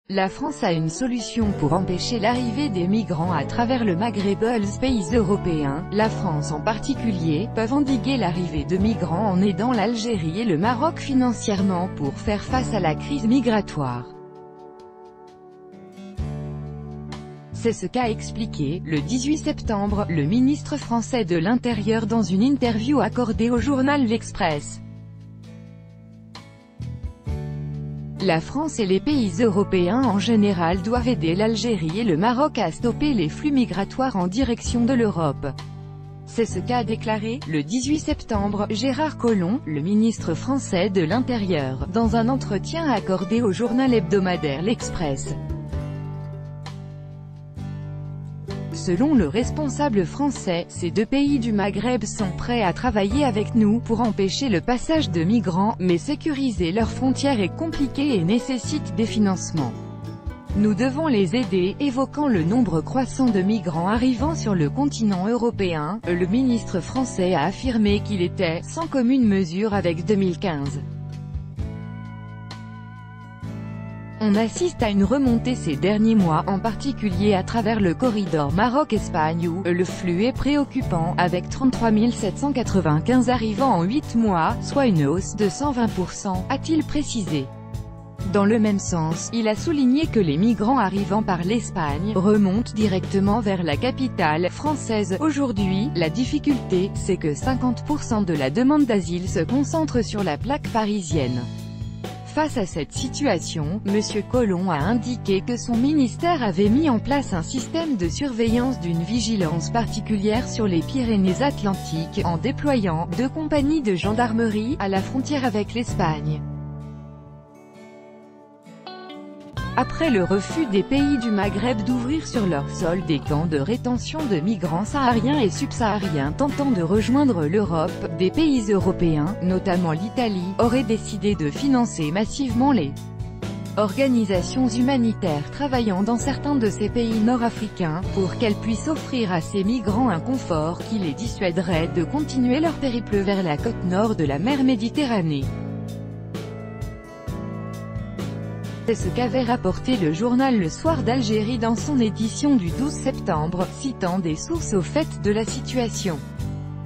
La France a une solution pour empêcher l'arrivée des migrants à travers le Maghreb. Les pays européens, la France en particulier, peuvent endiguer l'arrivée de migrants en aidant l'Algérie et le Maroc financièrement pour faire face à la crise migratoire. C'est ce qu'a expliqué, le 18 septembre, le ministre français de l'Intérieur dans une interview accordée au journal L'Express. La France et les pays européens en général doivent aider l'Algérie et le Maroc à stopper les flux migratoires en direction de l'Europe. C'est ce qu'a déclaré, le 18 septembre, Gérard Collomb, le ministre français de l'Intérieur, dans un entretien accordé au journal hebdomadaire L'Express. Selon le responsable français, ces deux pays du Maghreb sont prêts à travailler avec nous pour empêcher le passage de migrants, mais sécuriser leurs frontières est compliqué et nécessite des financements. Nous devons les aider, évoquant le nombre croissant de migrants arrivant sur le continent européen. Le ministre français a affirmé qu'il était « sans commune mesure avec 2015 ». On assiste à une remontée ces derniers mois, en particulier à travers le corridor Maroc-Espagne où le flux est préoccupant, avec 33 795 arrivants en 8 mois, soit une hausse de 120%, a-t-il précisé. Dans le même sens, il a souligné que les migrants arrivant par l'Espagne remontent directement vers la capitale française. Aujourd'hui, la difficulté, c'est que 50% de la demande d'asile se concentre sur la plaque parisienne. Face à cette situation, M. Collomb a indiqué que son ministère avait mis en place un système de surveillance d'une vigilance particulière sur les Pyrénées-Atlantiques, en déployant 2 compagnies de gendarmerie à la frontière avec l'Espagne. Après le refus des pays du Maghreb d'ouvrir sur leur sol des camps de rétention de migrants sahariens et subsahariens tentant de rejoindre l'Europe, des pays européens, notamment l'Italie, auraient décidé de financer massivement les organisations humanitaires travaillant dans certains de ces pays nord-africains, pour qu'elles puissent offrir à ces migrants un confort qui les dissuaderait de continuer leur périple vers la côte nord de la mer Méditerranée. C'est ce qu'avait rapporté le journal Le Soir d'Algérie dans son édition du 12 septembre, citant des sources au fait de la situation.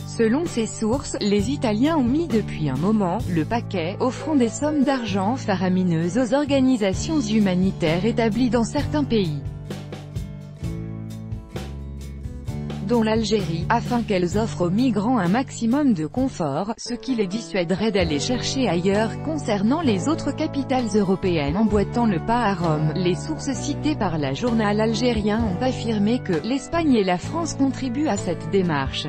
Selon ces sources, les Italiens ont mis depuis un moment le paquet, offrant des sommes d'argent faramineuses aux organisations humanitaires établies dans certains pays, dont l'Algérie, afin qu'elles offrent aux migrants un maximum de confort, ce qui les dissuaderait d'aller chercher ailleurs. Concernant les autres capitales européennes emboîtant le pas à Rome, les sources citées par le journal algérien ont affirmé que l'Espagne et la France contribuent à cette démarche.